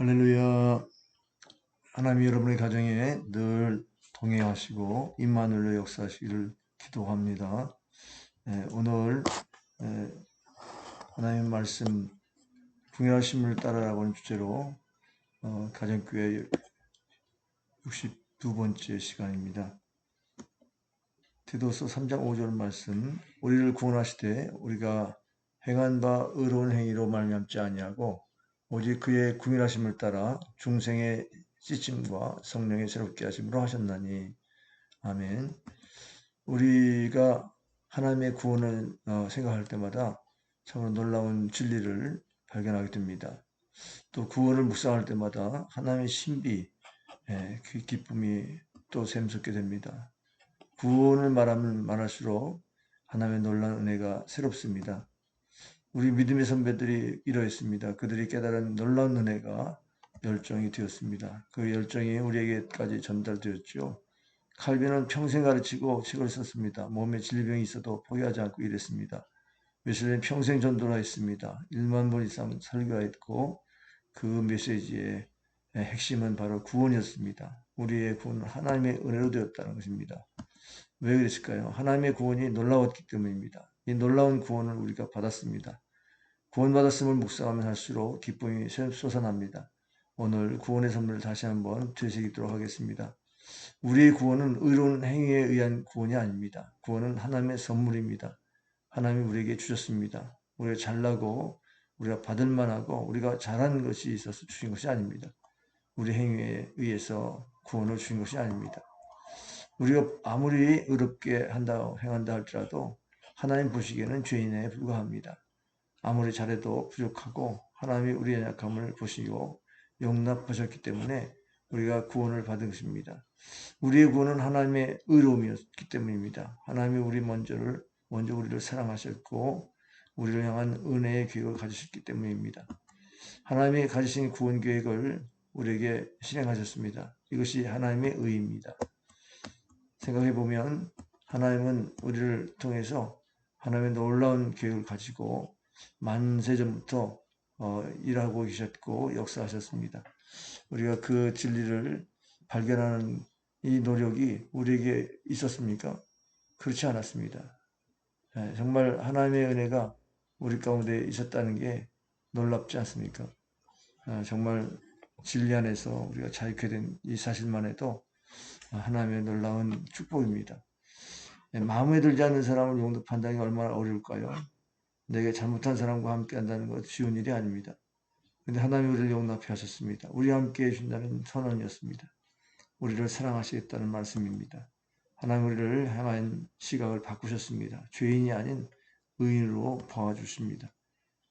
할렐루야. 하나님이 여러분의 가정에 늘 동행하시고 임마누엘로 역사하시기를 기도합니다. 오늘 하나님의 말씀 궁일하심을 따라라고 하는 주제로 가정교회 62번째 시간입니다. 디도서 3장 5절 말씀, 우리를 구원하시되 우리가 행한 바 의로운 행위로 말미암지 아니하고 오직 그의 궁일하심을 따라 중생의 씻음과 성령의 새롭게 하심으로 하셨나니. 아멘. 우리가 하나님의 구원을 생각할 때마다 참으로 놀라운 진리를 발견하게 됩니다. 또 구원을 묵상할 때마다 하나님의 신비, 그 기쁨이 또 샘솟게 됩니다. 구원을 말하면 말할수록 하나님의 놀라운 은혜가 새롭습니다. 우리 믿음의 선배들이 이러했습니다. 그들이 깨달은 놀라운 은혜가 열정이 되었습니다. 그 열정이 우리에게까지 전달되었죠. 칼빈은 평생 가르치고 책을 썼습니다. 몸에 질병이 있어도 포기하지 않고 일했습니다. 웨슬리는 평생 전도를 했습니다. 1만 번 이상 설교했고 그 메시지의 핵심은 바로 구원이었습니다. 우리의 구원은 하나님의 은혜로 되었다는 것입니다. 왜 그랬을까요? 하나님의 구원이 놀라웠기 때문입니다. 이 놀라운 구원을 우리가 받았습니다. 구원받았음을 묵상하면 할수록 기쁨이 솟아납니다. 오늘 구원의 선물을 다시 한번 되새기도록 하겠습니다. 우리의 구원은 의로운 행위에 의한 구원이 아닙니다. 구원은 하나님의 선물입니다. 하나님이 우리에게 주셨습니다. 우리가 잘나고 우리가 받을 만하고 우리가 잘한 것이 있어서 주신 것이 아닙니다. 우리 행위에 의해서 구원을 주신 것이 아닙니다. 우리가 아무리 의롭게 행한다 할지라도 하나님 보시기에는 죄인에 불과합니다. 아무리 잘해도 부족하고 하나님이 우리의 약함을 보시고 용납하셨기 때문에 우리가 구원을 받은 것입니다. 우리의 구원은 하나님의 의로움이었기 때문입니다. 하나님이 먼저 우리를 사랑하셨고 우리를 향한 은혜의 계획을 가지셨기 때문입니다. 하나님이 가지신 구원 계획을 우리에게 실행하셨습니다. 이것이 하나님의 의입니다. 생각해보면 하나님은 우리를 통해서 하나님의 놀라운 계획을 가지고 만세 전부터 일하고 계셨고 역사하셨습니다. 우리가 그 진리를 발견하는 이 노력이 우리에게 있었습니까? 그렇지 않았습니다. 정말 하나님의 은혜가 우리 가운데 있었다는 게 놀랍지 않습니까? 정말 진리 안에서 우리가 자유케 된 이 사실만 해도 하나님의 놀라운 축복입니다. 마음에 들지 않는 사람을 용납한다는 게 얼마나 어려울까요? 내게 잘못한 사람과 함께 한다는 것 쉬운 일이 아닙니다. 근데 하나님이 우리를 용납해 하셨습니다. 우리와 함께 해준다는 선언이었습니다. 우리를 사랑하시겠다는 말씀입니다. 하나님 우리를 향한 시각을 바꾸셨습니다. 죄인이 아닌 의인으로 봐주십니다.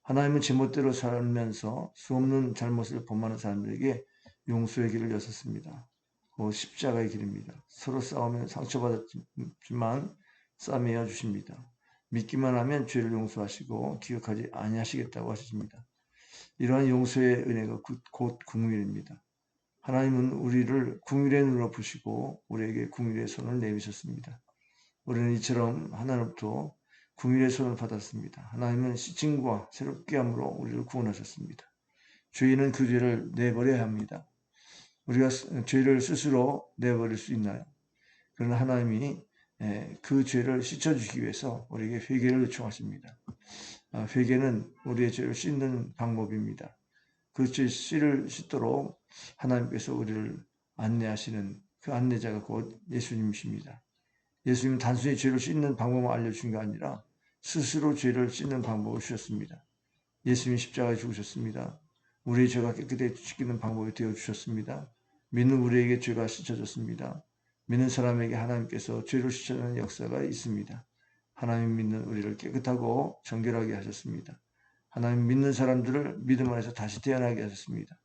하나님은 제멋대로 살면서 수없는 잘못을 범하는 사람들에게 용서의 길을 여셨습니다. 십자가의 길입니다. 서로 싸우면 상처받았지만 싸매어 주십니다. 믿기만 하면 죄를 용서하시고 기억하지 아니하시겠다고 하십니다. 이러한 용서의 은혜가 곧 긍휼입니다. 하나님은 우리를 긍휼의 눈으로 보시고 우리에게 긍휼의 손을 내미셨습니다. 우리는 이처럼 하나님부터 긍휼의 손을 받았습니다. 하나님은 씻음과 새롭게 함으로 우리를 구원하셨습니다. 죄인은 그 죄를 내버려야 합니다. 우리가 죄를 스스로 내버릴 수 있나요? 그러나 하나님이 그 죄를 씻어주기 위해서 우리에게 회개를 요청하십니다. 회개는 우리의 죄를 씻는 방법입니다. 그 죄를 씻도록 하나님께서 우리를 안내하시는 그 안내자가 곧 예수님이십니다. 예수님은 단순히 죄를 씻는 방법을 알려준 게 아니라 스스로 죄를 씻는 방법을 주셨습니다. 예수님이 십자가에 죽으셨습니다. 우리의 죄가 깨끗하게 씻기는 방법이 되어주셨습니다. 믿는 우리에게 죄가 씻어졌습니다. 믿는 사람에게 하나님께서 죄를 씻어주는 역사가 있습니다. 하나님 믿는 우리를 깨끗하고 정결하게 하셨습니다. 하나님 믿는 사람들을 믿음 안에서 다시 태어나게 하셨습니다.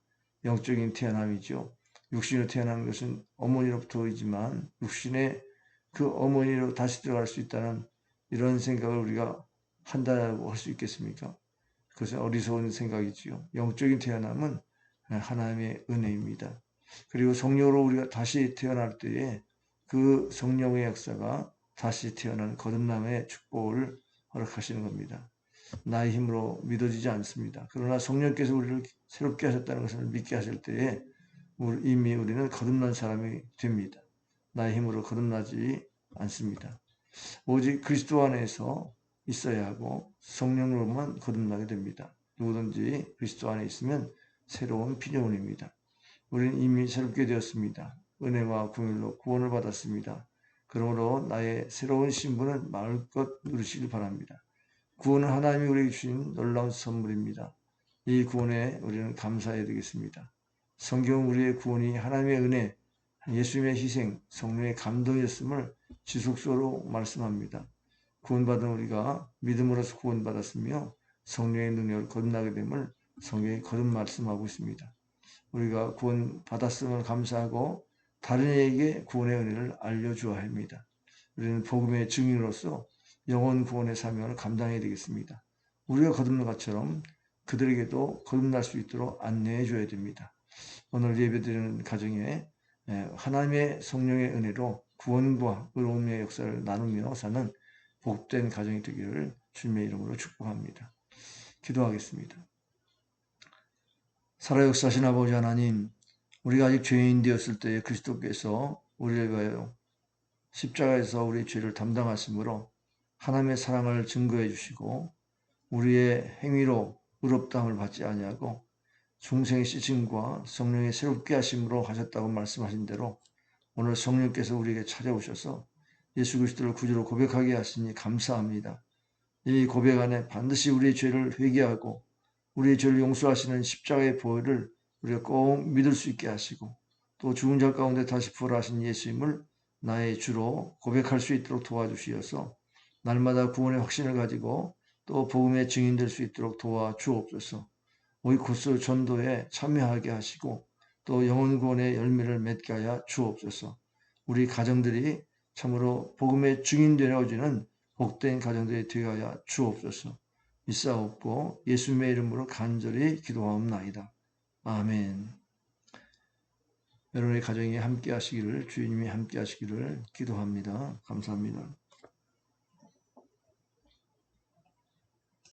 영적인 태어남이죠. 육신으로 태어난 것은 어머니로부터이지만 육신의 그 어머니로 다시 들어갈 수 있다는 이런 생각을 우리가 한다고 할 수 있겠습니까? 그것은 어리석은 생각이지요. 영적인 태어남은 하나님의 은혜입니다. 그리고 성령으로 우리가 다시 태어날 때에 그 성령의 역사가 다시 태어난 거듭남의 축복을 허락하시는 겁니다. 나의 힘으로 믿어지지 않습니다. 그러나 성령께서 우리를 새롭게 하셨다는 것을 믿게 하실 때에 이미 우리는 거듭난 사람이 됩니다. 나의 힘으로 거듭나지 않습니다. 오직 그리스도 안에서 있어야 하고 성령으로만 거듭나게 됩니다. 누구든지 그리스도 안에 있으면 새로운 피조물입니다. 우리는 이미 새롭게 되었습니다. 은혜와 긍휼로 구원을 받았습니다. 그러므로 나의 새로운 신분을 마음껏 누리시길 바랍니다. 구원은 하나님이 우리에게 주신 놀라운 선물입니다. 이 구원에 우리는 감사해야 되겠습니다. 성경은 우리의 구원이 하나님의 은혜, 예수님의 희생, 성령의 감동이었음을 지속적으로 말씀합니다. 구원받은 우리가 믿음으로써 구원받았으며 성령의 능력을 거듭나게 됨을 성경이 거듭 말씀하고 있습니다. 우리가 구원받았음을 감사하고 다른 이에게 구원의 은혜를 알려주어야 합니다. 우리는 복음의 증인으로서 영혼 구원의 사명을 감당해야 되겠습니다. 우리가 거듭난 것처럼 그들에게도 거듭날 수 있도록 안내해 줘야 됩니다. 오늘 예배드리는 가정에 하나님의 성령의 은혜로 구원과 의로움의 역사를 나누며 사는 복된 가정이 되기를 주님의 이름으로 축복합니다. 기도하겠습니다. 살아 역사하신 아버지 하나님, 우리가 아직 죄인 되었을 때에 그리스도께서 우리를 위하여 십자가에서 우리의 죄를 담당하심으로 하나님의 사랑을 증거해 주시고 우리의 행위로 의롭다함을 받지 아니하고 중생의 씻음과 성령의 새롭게 하심으로 하셨다고 말씀하신 대로 오늘 성령께서 우리에게 찾아오셔서 예수 그리스도를 구주로 고백하게 하시니 감사합니다. 이 고백 안에 반드시 우리의 죄를 회개하고 우리의 죄를 용서하시는 십자가의 보혈을 우리가 꼭 믿을 수 있게 하시고 또 죽은 자 가운데 다시 부활하신 예수님을 나의 주로 고백할 수 있도록 도와주시어서 날마다 구원의 확신을 가지고 또 복음의 증인될 수 있도록 도와주옵소서. 오이코스 전도에 참여하게 하시고 또 영혼 구원의 열매를 맺게 하여 주옵소서. 우리 가정들이 참으로 복음의 증인 되어지는 복된 가정들이 되게 하여 주옵소서. 있사옵고 예수님의 이름으로 간절히 기도하옵나이다. 아멘. 여러분의 가정이 함께 하시기를 주님이 함께 하시기를 기도합니다. 감사합니다.